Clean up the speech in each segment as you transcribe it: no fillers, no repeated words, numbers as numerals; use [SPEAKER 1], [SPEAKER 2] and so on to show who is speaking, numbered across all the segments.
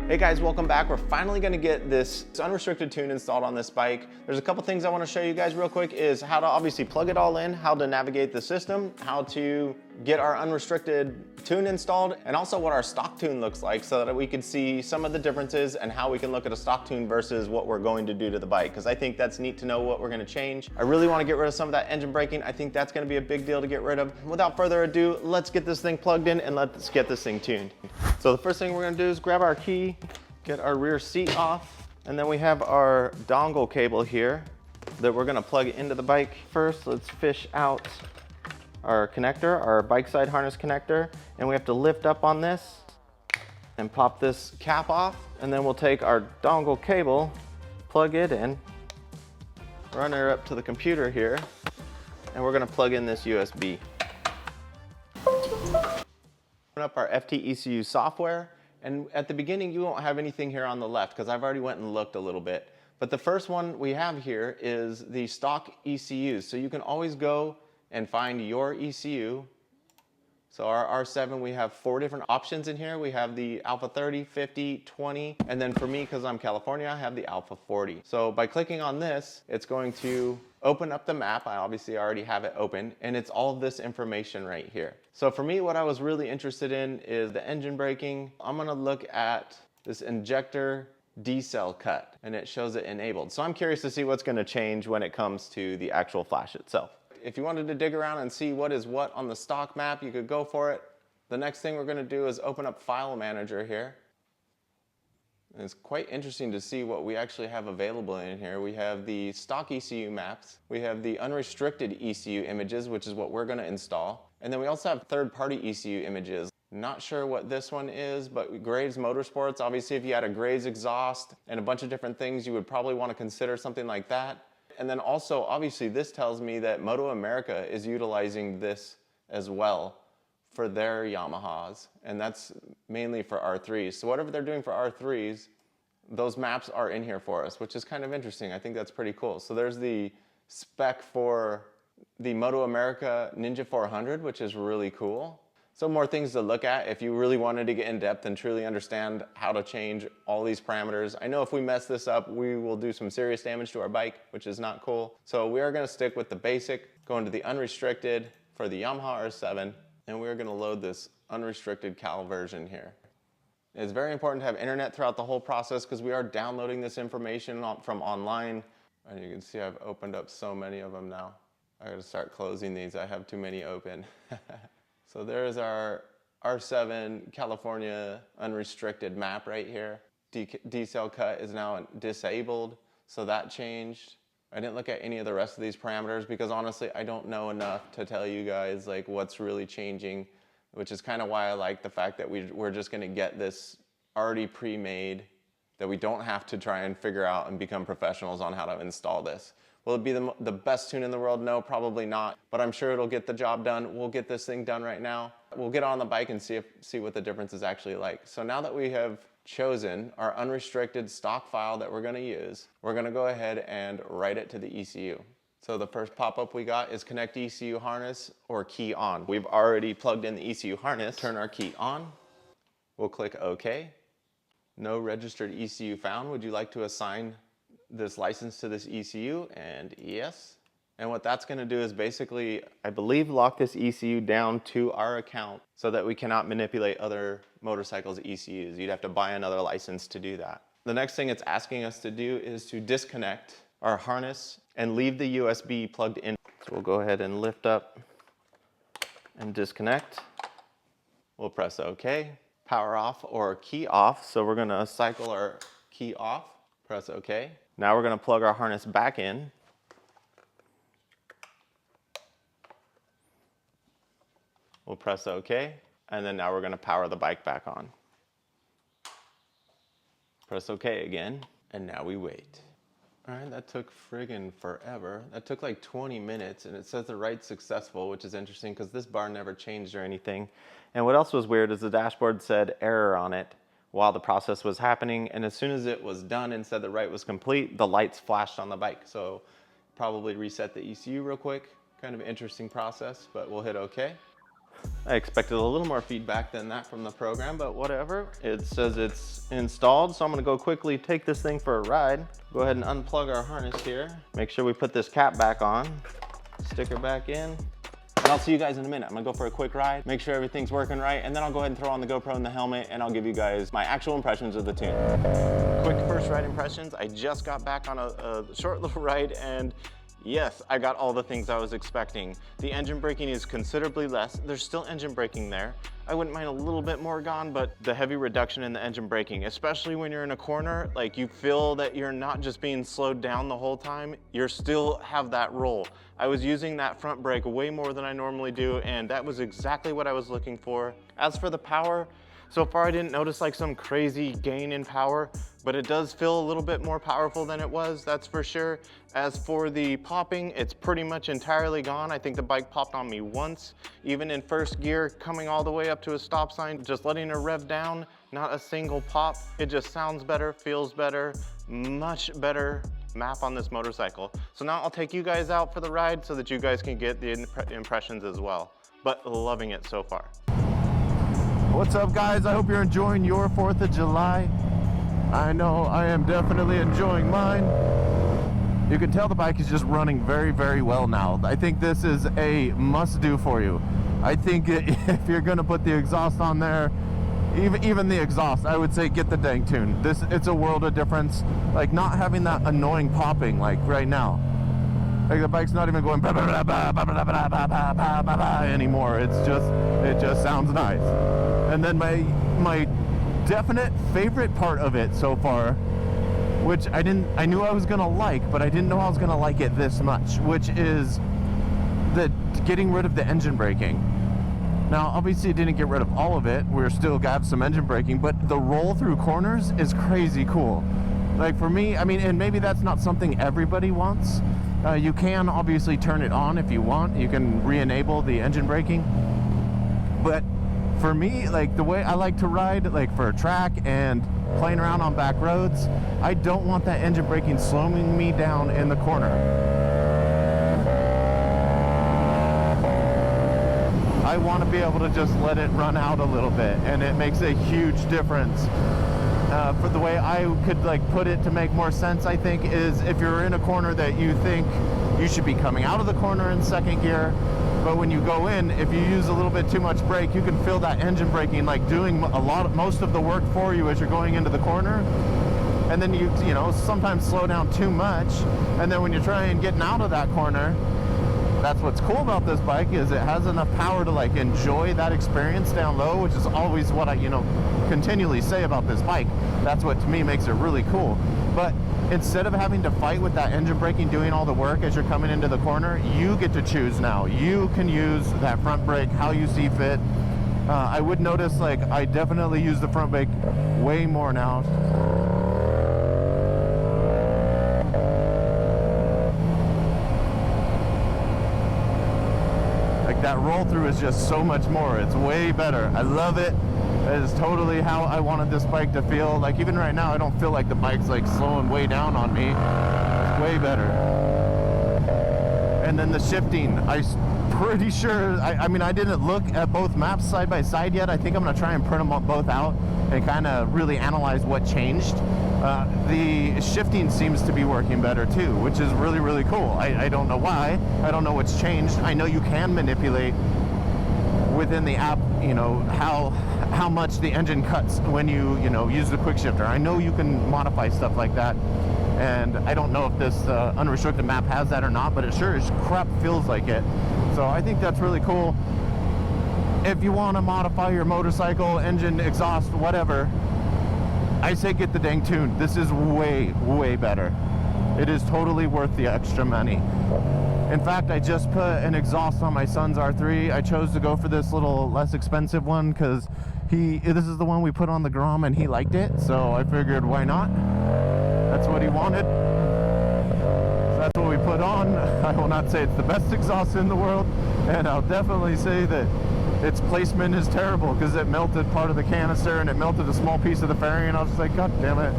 [SPEAKER 1] Hey guys, welcome back. We're finally gonna get this unrestricted tune installed on this bike. There's a couple things I wanna show you guys real quick is how to obviously plug it all in, how to navigate the system, how to get our unrestricted tune installed, and also what our stock tune looks like so that we can see some of the differences and how we can look at a stock tune versus what we're going to do to the bike. Because I think that's neat to know what we're gonna change. I really wanna get rid of some of that engine braking. I think that's gonna be a big deal to get rid of. Without further ado, let's get this thing plugged in and let's get this thing tuned. So the first thing we're gonna do is grab our key, get our rear seat off, and then we have our dongle cable here that we're gonna plug into the bike. First, let's fish out our connector, our bike side harness connector, and we have to lift up on this and pop this cap off, and then we'll take our dongle cable, plug it in, run her up to the computer here, and we're gonna plug in this USB. Open up our FTECU software. And at the beginning, you won't have anything here on the left because I've already went and looked a little bit. But the first one we have here is the stock ECUs. So you can always go and find your ECU. So our R7, we have 4 different options in here. We have the Alpha 30, 50, 20, and then for me, because I'm California, I have the Alpha 40. So by clicking on this, it's going to open up the map. I obviously already have it open, and it's all of this information right here. So for me, what I was really interested in is the engine braking. I'm gonna look at this injector decel cut, and it shows it enabled. So I'm curious to see what's gonna change when it comes to the actual flash itself. If you wanted to dig around and see what is what on the stock map, you could go for it. The next thing we're gonna do is open up File Manager here. And it's quite interesting to see what we actually have available in here. We have the stock ECU maps. We have the unrestricted ECU images, which is what we're gonna install. And then we also have third-party ECU images. Not sure what this one is, but Graves Motorsports, obviously if you had a Graves exhaust and a bunch of different things, you would probably wanna consider something like that. And then also, obviously, this tells me that Moto America is utilizing this as well for their Yamahas, and that's mainly for R3s. So whatever they're doing for R3s, those maps are in here for us, which is kind of interesting. I think that's pretty cool. So there's the spec for the Moto America Ninja 400, which is really cool. So more things to look at if you really wanted to get in depth and truly understand how to change all these parameters. I know if we mess this up, we will do some serious damage to our bike, which is not cool. So we are gonna stick with the basic, go into the unrestricted for the Yamaha R7, and we're gonna load this unrestricted Cal version here. It's very important to have internet throughout the whole process because we are downloading this information from online. And you can see I've opened up so many of them now. I gotta start closing these, I have too many open. So there's our R7 California unrestricted map right here. Decel cut is now disabled, so that changed. I didn't look at any of the rest of these parameters because honestly, I don't know enough to tell you guys like what's really changing, which is kind of why I like the fact that we're just gonna get this already pre-made, that we don't have to try and figure out and become professionals on how to install this. Will it be the best tune in the world? No, probably not, but I'm sure it'll get the job done. We'll get this thing done right now. We'll get on the bike and see what the difference is actually like. So now that we have chosen our unrestricted stock file that we're gonna use, we're gonna go ahead and write it to the ECU. So the first pop-up we got is connect ECU harness or key on. We've already plugged in the ECU harness. Turn our key on. We'll click OK. No registered ECU found. Would you like to assign this license to this ECU? And yes. And what that's going to do is basically, I believe, lock this ECU down to our account so that we cannot manipulate other motorcycles' ECUs. You'd have to buy another license to do that. The next thing it's asking us to do is to disconnect our harness and leave the USB plugged in. So we'll go ahead and lift up and disconnect. We'll press OK. Power off or key off. So we're going to cycle our key off. Press OK. Now we're going to plug our harness back in. We'll press OK, and then now we're going to power the bike back on. Press OK again, and now we wait. All right, that took friggin' forever. That took like 20 minutes, and it says the write's successful, which is interesting because this bar never changed or anything. And what else was weird is the dashboard said error on it while the process was happening, and as soon as it was done and said the write was complete, the lights flashed on the bike. So probably reset the ECU real quick. Kind of interesting process, but we'll hit OK. I expected a little more feedback than that from the program, but whatever. It says it's installed, so I'm gonna go quickly take this thing for a ride. Go ahead and unplug our harness here. Make sure we put this cap back on, sticker back in. And I'll see you guys in a minute. I'm gonna go for a quick ride, make sure everything's working right, and then I'll go ahead and throw on the GoPro and the helmet, and I'll give you guys my actual impressions of the tune. Quick first ride impressions. I just got back on a short little ride, and yes, I got all the things I was expecting. The engine braking is considerably less. There's still engine braking there. I wouldn't mind a little bit more gone, but the heavy reduction in the engine braking, especially when you're in a corner, like you feel that you're not just being slowed down the whole time, you still have that roll. I was using that front brake way more than I normally do, and that was exactly what I was looking for. As for the power, so far I didn't notice like some crazy gain in power, but it does feel a little bit more powerful than it was, that's for sure. As for the popping, it's pretty much entirely gone. I think the bike popped on me once, even in first gear, coming all the way up to a stop sign, just letting her rev down, not a single pop. It just sounds better, feels better, much better map on this motorcycle. So now I'll take you guys out for the ride so that you guys can get the impressions as well. But loving it so far.
[SPEAKER 2] What's up, guys? I hope you're enjoying your 4th of July. I know I am definitely enjoying mine. You can tell the bike is just running very, very well now. I think this is a must-do for you. I think if you're gonna put the exhaust on there, even the exhaust, I would say get the dang tune. It's a world of difference. Like not having that annoying popping like right now. Like the bike's not even going anymore. It just sounds nice. And then my definite favorite part of it so far, which I knew I was gonna like, but I didn't know I was gonna like it this much, which is the getting rid of the engine braking. Now, obviously it didn't get rid of all of it. We're still got some engine braking, but the roll through corners is crazy cool. Like for me, I mean, and maybe that's not something everybody wants. You can obviously turn it on if you want. You can re-enable the engine braking. But for me, like the way I like to ride, like for a track and playing around on back roads, I don't want that engine braking slowing me down in the corner. I want to be able to just let it run out a little bit, and it makes a huge difference. For the way I could like put it to make more sense, I think, is if you're in a corner that you think you should be coming out of the corner in second gear, but when you go in, if you use a little bit too much brake, you can feel that engine braking like doing most of the work for you as you're going into the corner. And then you know, sometimes slow down too much, and then when you're trying getting out of that corner, that's what's cool about this bike, is it has enough power to like enjoy that experience down low, which is always what I continually say about this bike. That's what to me makes it really cool. But instead of having to fight with that engine braking doing all the work as you're coming into the corner, you get to choose now. You can use that front brake how you see fit. I would notice, like, I definitely use the front brake way more now. That roll through is just so much more. It's way better. I love it. It is totally how I wanted this bike to feel. Like even right now, I don't feel like the bike's like slowing way down on me. It's way better. And then the shifting, I'm pretty sure, I mean, I didn't look at both maps side by side yet. I think I'm gonna try and print them both out and kind of really analyze what changed. The shifting seems to be working better too, which is really, really cool. I don't know why. I don't know what's changed. I know you can manipulate within the app, how much the engine cuts when you use the quick shifter. I know you can modify stuff like that, and I don't know if this unrestricted map has that or not, but it sure as crap feels like it. So I think that's really cool. If you want to modify your motorcycle, engine, exhaust, whatever, I say get the dang tune. This is way, way better. It is totally worth the extra money. In fact, I just put an exhaust on my son's R3. I chose to go for this little less expensive one because this is the one we put on the Grom and he liked it. So I figured, why not? That's what he wanted. So that's what we put on. I will not say it's the best exhaust in the world, and I'll definitely say that its placement is terrible because it melted part of the canister and it melted a small piece of the fairing, and I was just like, God damn it.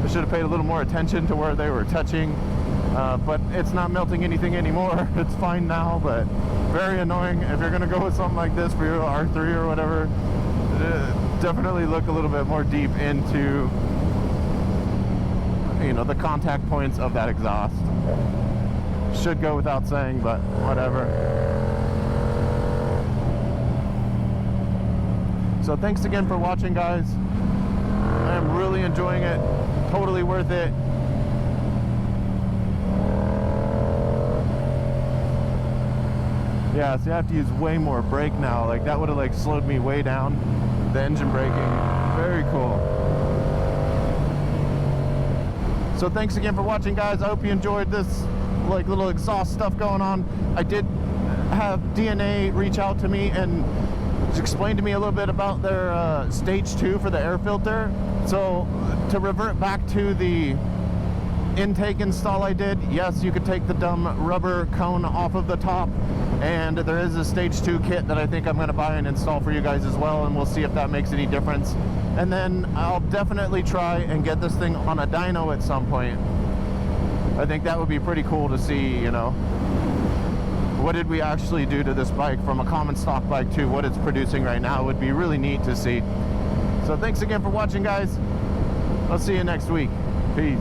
[SPEAKER 2] I should have paid a little more attention to where they were touching. But it's not melting anything anymore. It's fine now, but very annoying. If you're gonna go with something like this for your R3 or whatever, definitely look a little bit more deep into, you know, the contact points of that exhaust. Should go without saying, but whatever. So thanks again for watching, guys. I am really enjoying it. Totally worth it. Yeah, see, I have to use way more brake now. Like, that would have like slowed me way down. The engine braking, very cool. So thanks again for watching, guys. I hope you enjoyed this like little exhaust stuff going on. I did have DNA reach out to me and explain to me a little bit about their stage 2 for the air filter. So to revert back to the intake install I did, yes, you could take the dumb rubber cone off of the top, and there is a stage 2 kit that I think I'm going to buy and install for you guys as well, and we'll see if that makes any difference. And then I'll definitely try and get this thing on a dyno at some point. I think that would be pretty cool to see, you know, what did we actually do to this bike from a common stock bike to what it's producing right now. It would be really neat to see. So thanks again for watching, guys. I'll see you next week. Peace.